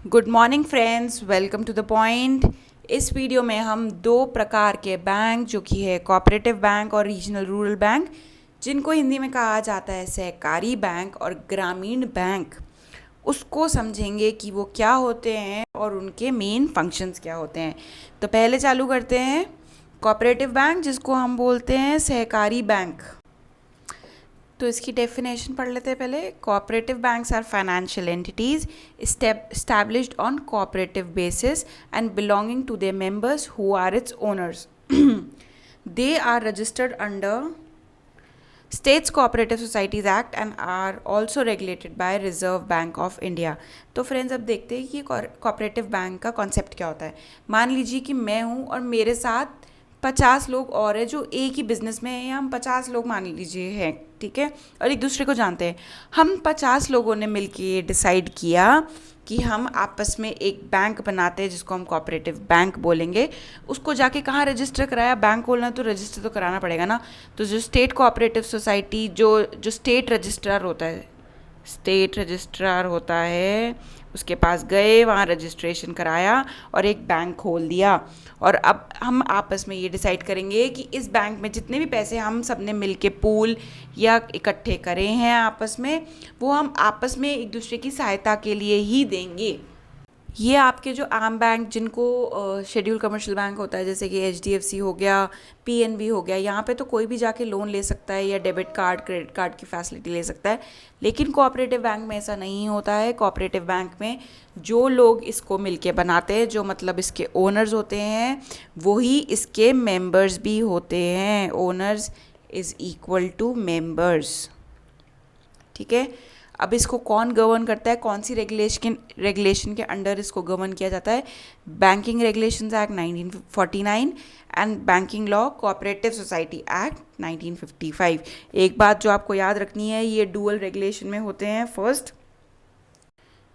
Good morning friends, welcome to the point. इस video में हम दो प्रकार के बैंक जो कि है कोऑपरेटिव बैंक और रीजनल रूरल बैंक, जिनको हिंदी में कहा जाता है सहकारी बैंक और ग्रामीण बैंक, उसको समझेंगे कि वो क्या होते हैं और उनके मेन फंक्शंस क्या होते हैं। तो पहले चालू करते हैं कोऑपरेटिव बैंक, जिसको हम बोलते हैं सहकारी बैंक। तो इसकी डेफिनेशन पढ़ लेते हैं पहले। Cooperative banks are financial entities established on cooperative basis and belonging to their members who are its owners. They are registered under States Cooperative Societies Act and are also regulated by Reserve Bank of India. तो friends, अब देखते हैं कि cooperative bank का concept क्या होता है। मान लीजिए कि मैं हूँ और मेरे साथ 50 लोग और हैं जो एक ही बिजनेस में हैं, या हम 50 लोग मान लीजिए हैं, ठीक है, और एक दूसरे को जानते हैं। हम 50 लोगों ने मिलके डिसाइड किया कि हम आपस में एक बैंक बनाते हैं जिसको हम कोऑपरेटिव बैंक बोलेंगे। उसको जाके कहाँ रजिस्टर कराया? बैंक खोलना तो रजिस्टर तो कराना पड़ेगा ना। तो जो स्टेट कोऑपरेटिव सोसाइटी, जो स्टेट रजिस्ट्रार होता है, उसके पास गए, वहाँ रजिस्ट्रेशन कराया और एक बैंक खोल दिया। और अब हम आपस में ये डिसाइड करेंगे कि इस बैंक में जितने भी पैसे हम सब ने मिल के पूल या इकट्ठे करे हैं आपस में, वो हम आपस में एक दूसरे की सहायता के लिए ही देंगे। ये आपके जो आम बैंक, जिनको शेड्यूल कमर्शियल बैंक होता है, जैसे कि एचडीएफसी हो गया, पीएनबी हो गया, यहाँ पे तो कोई भी जाके लोन ले सकता है या डेबिट कार्ड, क्रेडिट कार्ड की फैसिलिटी ले सकता है। लेकिन कोऑपरेटिव बैंक में ऐसा नहीं होता है। कोऑपरेटिव बैंक में जो लोग इसको मिलके बनाते हैं, जो मतलब इसके ओनर्स होते हैं, वही इसके मेंबर्स भी होते हैं। Owners is equal to members, ठीक है। अब इसको कौन गवर्न करता है? कौन सी रेगुलेशन के अंडर इसको गवर्न किया जाता है? Banking regulations act 1949 and banking law cooperative society act 1955। एक बात जो आपको याद रखनी है, ये डुअल रेगुलेशन में होते हैं। फर्स्ट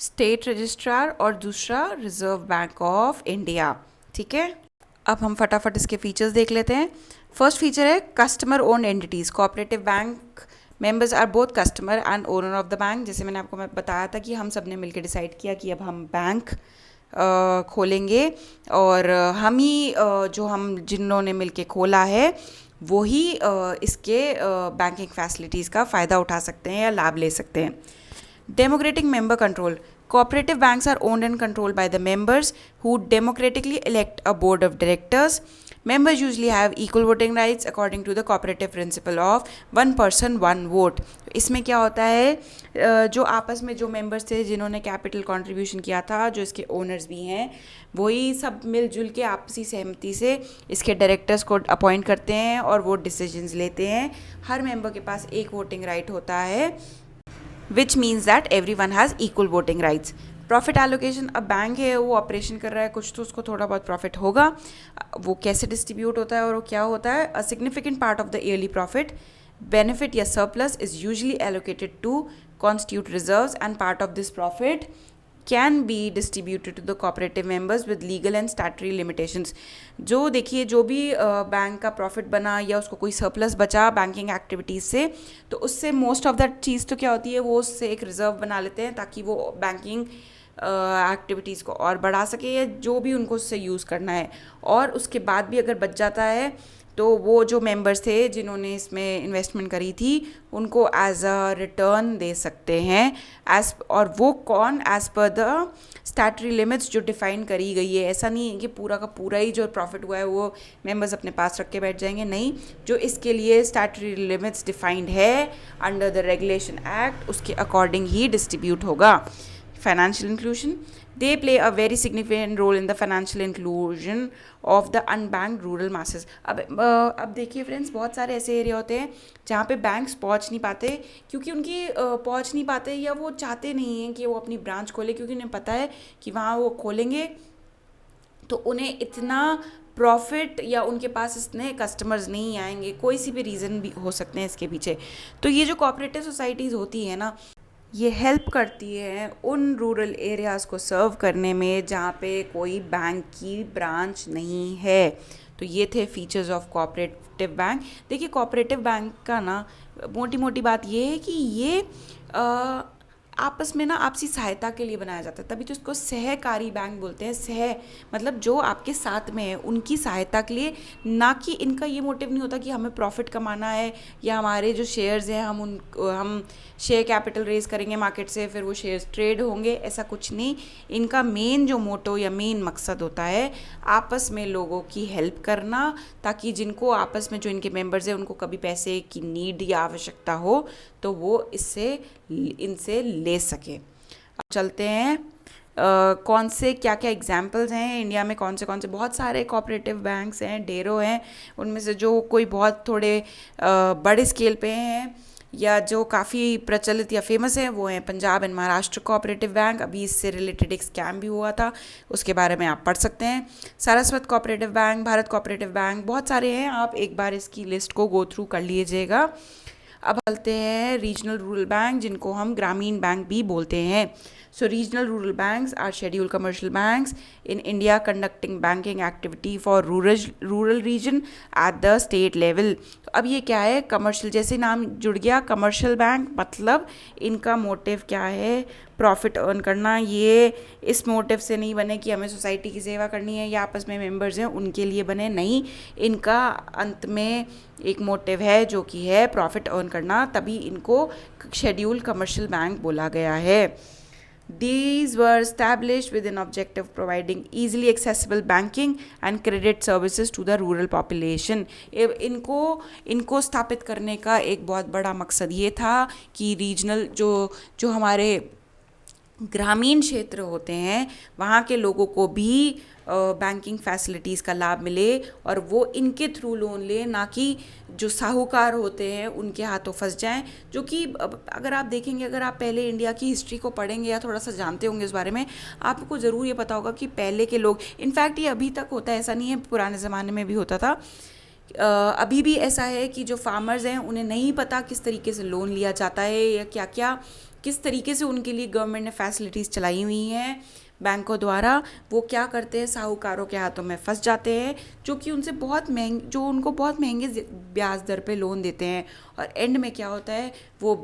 स्टेट रजिस्ट्रार और दूसरा रिजर्व बैंक ऑफ इंडिया, ठीक है। अब हम फटाफट इसके फीचर्स देख लेते हैं। फर्स्ट फीचर है customer own entities. Cooperative bank members are both customer and owner of the bank. जैसे मैंने आपको बताया था कि हम सब ने मिलकर डिसाइड किया कि अब हम बैंक खोलेंगे, और हम ही जिन्होंने मिलके खोला है वो ही इसके बैंकिंग फैसिलिटीज़ का फ़ायदा उठा सकते हैं या लाभ ले सकते हैं। Democratic member control. Cooperative banks are owned and controlled by the members who democratically elect a board of directors. Members usually have equal voting rights according to the cooperative principle of one person one vote. इसमें क्या होता है, जो आपस में जो members थे जिन्होंने कैपिटल कंट्रीब्यूशन किया था, जो इसके ओनर्स भी हैं, वही सब मिलजुल के आपसी सहमति से इसके डायरेक्टर्स को अपॉइंट करते हैं और वो डिसीजंस लेते हैं। हर मेंबर के पास एक वोटिंग राइट होता है, which means that everyone has equal voting rights. Profit allocation. अब बैंक है, वो ऑपरेशन कर रहा है, कुछ तो उसको थोड़ा बहुत प्रॉफिट होगा। वो कैसे डिस्ट्रीब्यूट होता है और वो क्या होता है? A significant part of the yearly profit, benefit या surplus is usually allocated to constitute reserves and part of this profit can be distributed to the cooperative members with legal and statutory limitations. जो देखिए, जो भी bank का profit बना या उसको कोई सरप्लस बचा बैंकिंग एक्टिविटीज़ से, तो उससे मोस्ट ऑफ द चीज़ तो क्या होती है, वो उससे एक रिजर्व बना लेते हैं ताकि वो बैंकिंग एक्टिविटीज़ को और बढ़ा सके या जो भी उनको उससे यूज़ करना है। और उसके बाद भी अगर बच जाता है तो वो जो मेंबर्स थे जिन्होंने इसमें इन्वेस्टमेंट करी थी, उनको एज अ रिटर्न दे सकते हैं। और वो कौन? As per the statutory limits जो डिफाइन करी गई है। ऐसा नहीं है कि पूरा का पूरा ही जो प्रॉफिट हुआ है वो मेंबर्स अपने पास रख के बैठ जाएंगे, नहीं। जो इसके लिए स्टैट्यूटरी लिमिट्स डिफाइंड है अंडर द रेगुलेशन एक्ट, उसके अकॉर्डिंग ही डिस्ट्रीब्यूट होगा। Financial inclusion. They play a very significant role in the financial inclusion of the unbanked rural masses. अब देखिए फ्रेंड्स, बहुत सारे ऐसे एरिया होते हैं जहाँ पे बैंक्स पहुँच नहीं पाते, क्योंकि उनकी पहुँच नहीं पाते या वो चाहते नहीं हैं कि वो अपनी ब्रांच खोले, क्योंकि उन्हें पता है कि वहाँ वो खोलेंगे तो उन्हें इतना प्रॉफिट या उनके पास इतने कस्टमर्स नहीं आएंगे। कोई सी भी रीज़न भी हो सकते हैं इसके पीछे। तो ये जो कोऑपरेटिव सोसाइटीज़ होती है ना, ये हेल्प करती है उन रूरल एरियाज़ को सर्व करने में जहाँ पे कोई बैंक की ब्रांच नहीं है। तो ये थे फीचर्स ऑफ कोऑपरेटिव बैंक। देखिए, कोऑपरेटिव बैंक का ना मोटी मोटी बात ये है कि ये आपस में ना आपसी सहायता के लिए बनाया जाता है, तभी तो इसको सहकारी बैंक बोलते हैं। मतलब जो आपके साथ में है उनकी सहायता के लिए, ना कि इनका ये मोटिव नहीं होता कि हमें प्रॉफिट कमाना है या हमारे जो शेयर्स हैं हम शेयर कैपिटल रेज करेंगे मार्केट से, फिर वो शेयर्स ट्रेड होंगे, ऐसा कुछ नहीं। इनका मेन जो मोटो या मेन मकसद होता है आपस में लोगों की हेल्प करना, ताकि जिनको आपस में जो इनके मेंबर्स हैं उनको कभी पैसे की नीड या आवश्यकता हो तो वो इनसे ले सके। अब चलते हैं कौन से क्या क्या एग्जाम्पल्स हैं इंडिया में, कौन से बहुत सारे कोऑपरेटिव बैंक्स हैं, ढेरों हैं। उनमें से जो कोई बहुत थोड़े बड़े स्केल पे हैं या जो काफ़ी प्रचलित या फेमस है वो हैं Punjab and Maharashtra cooperative bank. अभी इससे रिलेटेड एक स्कैम भी हुआ था, उसके बारे में आप पढ़ सकते हैं। Saraswat cooperative bank, Bharat cooperative bank, बहुत सारे हैं, आप एक बार इसकी लिस्ट को गो थ्रू कर लीजिएगा। अब चलते हैं रीजनल रूरल बैंक, जिनको हम ग्रामीण बैंक भी बोलते हैं। So regional rural banks are scheduled commercial banks in India conducting banking activity for rural region at the state level। तो अब ये क्या है, कमर्शियल, जैसे नाम जुड़ गया कमर्शियल बैंक, मतलब इनका मोटिव क्या है, प्रॉफिट अर्न करना। ये इस मोटिव से नहीं बने कि हमें सोसाइटी की सेवा करनी है या आपस में मेंबर्स हैं उनके लिए बने, नहीं, इनका अंत में एक मोटिव है जो कि है प्रॉफिट अर्न करना, तभी इनको शेड्यूल्ड कमर्शियल बैंक बोला गया है। These were established with an objective of providing easily accessible banking and credit services to the rural population। इनको स्थापित करने का एक बहुत बड़ा मकसद ये था कि रीजनल जो हमारे ग्रामीण क्षेत्र होते हैं वहाँ के लोगों को भी बैंकिंग फैसिलिटीज़ का लाभ मिले और वो इनके थ्रू लोन ले, ना कि जो साहूकार होते हैं उनके हाथों फंस जाएं। जो कि अगर आप देखेंगे, अगर आप पहले इंडिया की हिस्ट्री को पढ़ेंगे या थोड़ा सा जानते होंगे इस बारे में, आपको ज़रूर ये पता होगा कि पहले के लोग, इनफैक्ट ये अभी तक होता है, ऐसा नहीं है, पुराने ज़माने में भी होता था, अभी भी ऐसा है कि जो फार्मर्स हैं उन्हें नहीं पता किस तरीके से लोन लिया जाता है या क्या क्या किस तरीके से उनके लिए गवर्नमेंट ने फैसिलिटीज़ चलाई हुई हैं बैंकों द्वारा। वो क्या करते हैं, साहूकारों के हाथों में फंस जाते हैं, जो कि उनको बहुत महंगे ब्याज दर पे लोन देते हैं। और एंड में क्या होता है, वो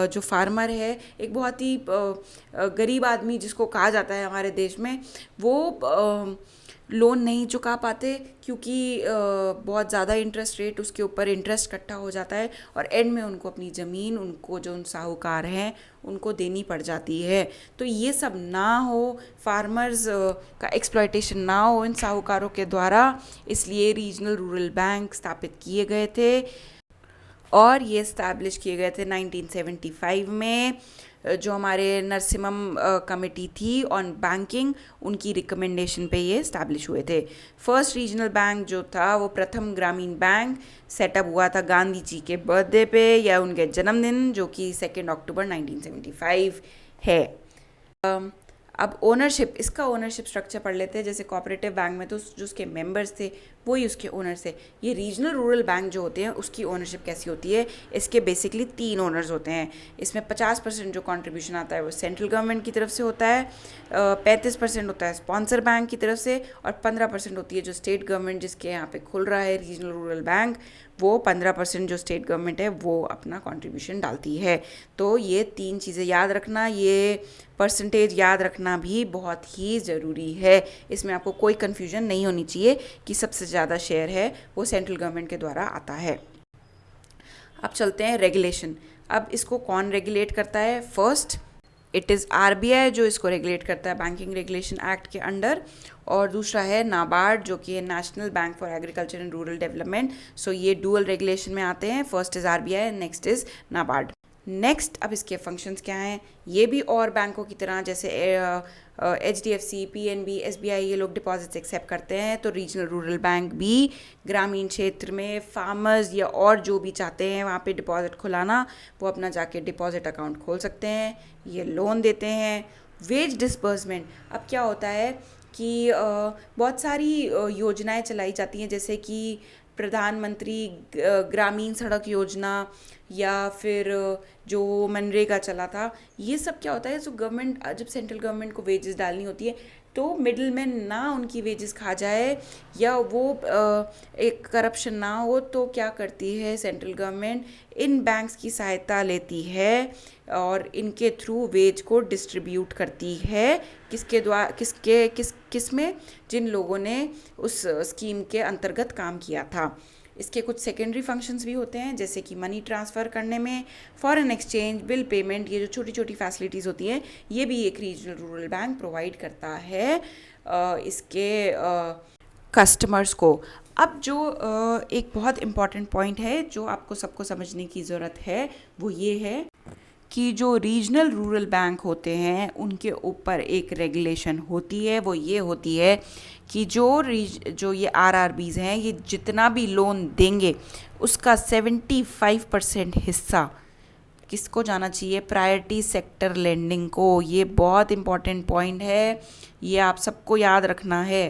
जो फार्मर है, एक बहुत ही गरीब आदमी जिसको कहा जाता है हमारे देश में, वो लोन नहीं चुका पाते क्योंकि बहुत ज़्यादा इंटरेस्ट रेट, उसके ऊपर इंटरेस्ट इकट्ठा हो जाता है और एंड में उनको अपनी ज़मीन, उनको जो उन साहूकार हैं उनको देनी पड़ जाती है। तो ये सब ना हो, फार्मर्स का एक्सप्लॉयटेशन ना हो इन साहूकारों के द्वारा, इसलिए रीजनल रूरल बैंक स्थापित किए गए थे और ये इस्टेब्लिश किए गए थे 1975 में। जो हमारे नरसिम्हम कमेटी थी ऑन बैंकिंग, उनकी रिकमेंडेशन पे ये इस्टेब्लिश हुए थे। फर्स्ट रीजनल बैंक जो था वो प्रथम ग्रामीण बैंक सेटअप हुआ था गांधी जी के बर्थडे पे या उनके जन्मदिन, जो कि 2 अक्टूबर 1975 है। अब ओनरशिप, इसका ओनरशिप स्ट्रक्चर पढ़ लेते हैं। जैसे कोऑपरेटिव बैंक में तो जो उसके मेंबर्स थे वही उसके ओनर्स थे। ये रीजनल रूरल बैंक जो होते हैं उसकी ओनरशिप कैसी होती है, इसके बेसिकली 3 ओनर्स होते हैं। इसमें 50% जो कंट्रीब्यूशन आता है वो सेंट्रल गवर्नमेंट की तरफ से होता है, 35% होता है स्पॉन्सर बैंक की तरफ से और 15% होती है जो स्टेट गवर्नमेंट जिसके यहाँ पे खुल रहा है रीजनल रूरल बैंक, वो 15% जो स्टेट गवर्नमेंट है वो अपना कंट्रीब्यूशन डालती है। तो ये 3 चीज़ें याद रखना, ये परसेंटेज याद रखना भी बहुत ही ज़रूरी है। इसमें आपको कोई कन्फ्यूजन नहीं होनी चाहिए कि सबसे ज़्यादा शेयर है वो सेंट्रल गवर्नमेंट के द्वारा आता है। अब चलते हैं रेगुलेशन। अब इसको कौन रेगुलेट करता है? फर्स्ट इट इज़ आरबीआई जो इसको रेगुलेट करता है बैंकिंग रेगुलेशन एक्ट के अंडर, और दूसरा है नाबार्ड जो कि है national bank for agriculture and rural development. So ये डुअल रेगुलेशन में आते हैं, first is RBI, next is NABARD. Next अब इसके फंक्शंस क्या हैं? ये भी और बैंकों की तरह जैसे HDFC, PNB, SBI ये लोग डिपॉजिट्स एक्सेप्ट करते हैं, तो रीजनल रूरल बैंक भी ग्रामीण क्षेत्र में फार्मर्स या और जो भी चाहते हैं वहाँ पे डिपॉजिट खुलाना, वो अपना जाके डिपॉजिट अकाउंट खोल सकते हैं, ये लोन देते हैं। वेज डिस्बर्समेंट, अब क्या होता है कि बहुत सारी योजनाएं चलाई जाती हैं, जैसे कि प्रधानमंत्री ग्रामीण सड़क योजना या फिर जो मनरेगा चला था, ये सब क्या होता है, जो गवर्नमेंट जब सेंट्रल गवर्नमेंट को वेजेस डालनी होती है तो मिडिल मैन ना उनकी वेजेस खा जाए या वो एक करप्शन ना हो, तो क्या करती है सेंट्रल गवर्नमेंट, इन बैंक्स की सहायता लेती है और इनके थ्रू वेज को डिस्ट्रीब्यूट करती है। किसके द्वारा, किस में, जिन लोगों ने उस स्कीम के अंतर्गत काम किया था। इसके कुछ सेकेंडरी फंक्शंस भी होते हैं, जैसे कि मनी ट्रांसफ़र करने में, फॉरेन एक्सचेंज, बिल पेमेंट, ये जो छोटी छोटी फैसिलिटीज़ होती हैं ये भी एक रीजनल रूरल बैंक प्रोवाइड करता है इसके कस्टमर्स को। अब जो एक बहुत इम्पॉर्टेंट पॉइंट है जो आपको सबको समझने की ज़रूरत है, वो ये है कि जो रीजनल रूरल बैंक होते हैं उनके ऊपर एक रेगुलेशन होती है। वो ये होती है कि जो ये आरआरबीज़ हैं, ये जितना भी लोन देंगे उसका 75% हिस्सा किसको जाना चाहिए, प्रायोरिटी सेक्टर लेंडिंग को। ये बहुत इम्पॉर्टेंट पॉइंट है, ये आप सबको याद रखना है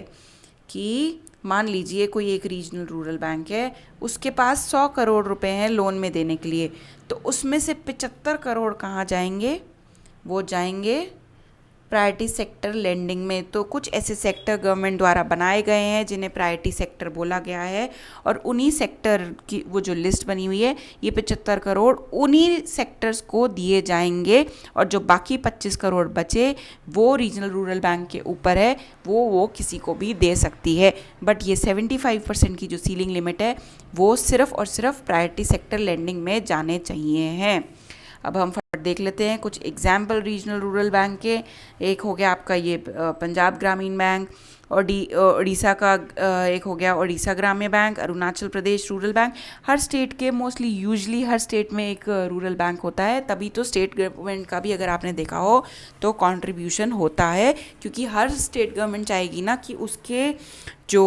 कि मान लीजिए कोई एक रीजनल रूरल बैंक है, उसके पास 100 करोड़ रुपए हैं लोन में देने के लिए, तो उसमें से 75 करोड़ कहाँ जाएंगे, वो जाएंगे प्रायोरिटी सेक्टर लेंडिंग में। तो कुछ ऐसे सेक्टर गवर्नमेंट द्वारा बनाए गए हैं जिन्हें प्रायोरिटी सेक्टर बोला गया है, और उन्हीं सेक्टर की वो जो लिस्ट बनी हुई है, ये 75 करोड़ उन्हीं सेक्टर्स को दिए जाएंगे, और जो बाकी 25 करोड़ बचे वो रीजनल रूरल बैंक के ऊपर है, वो किसी को भी दे सकती है। बट ये 75% की जो सीलिंग लिमिट है वो सिर्फ और सिर्फ प्रायोरिटी सेक्टर लेंडिंग में जाने चाहिए हैं। अब हम फटाफट देख लेते हैं कुछ एग्जाम्पल रीजनल रूरल बैंक के। एक हो गया आपका ये पंजाब ग्रामीण बैंक, और उड़ीसा का एक हो गया उड़ीसा ग्राम्य bank, Arunachal Pradesh rural bank. हर स्टेट के मोस्टली यूजली हर स्टेट में एक रूरल बैंक होता है, तभी तो स्टेट गवर्नमेंट का भी अगर आपने देखा हो तो कंट्रीब्यूशन होता है, क्योंकि हर स्टेट गवर्नमेंट चाहेगी ना कि उसके जो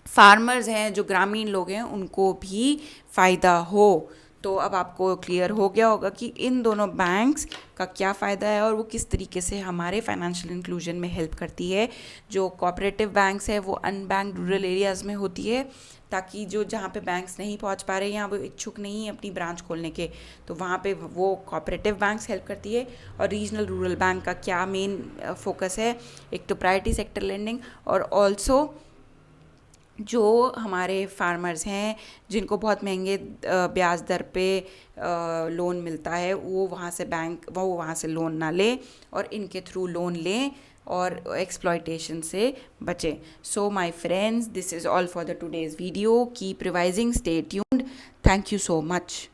फार्मर्स हैं, जो ग्रामीण लोग हैं, उनको भी फ़ायदा हो। तो अब आपको क्लियर हो गया होगा कि इन दोनों बैंक्स का क्या फ़ायदा है और वो किस तरीके से हमारे फाइनेंशियल इंक्लूजन में हेल्प करती है। जो कोऑपरेटिव बैंक्स है वो अनबैंक्ड रूरल एरियाज़ में होती है, ताकि जो जहाँ पे बैंक्स नहीं पहुँच पा रहे हैं, वो इच्छुक नहीं है अपनी ब्रांच खोलने के, तो वहाँ पे वो कोऑपरेटिव बैंक्स हेल्प करती है। और रीजनल रूरल बैंक का क्या मेन फोकस है, एक तो प्रायोरिटी सेक्टर लेंडिंग, और ऑल्सो जो हमारे फार्मर्स हैं जिनको बहुत महंगे ब्याज दर पे लोन मिलता है, वो वहाँ से लोन ना लें और इनके थ्रू लोन लें और एक्सप्लॉयटेशन से बचें। So my friends, this is all for the today's video. Keep revising, stay tuned, thank you so much.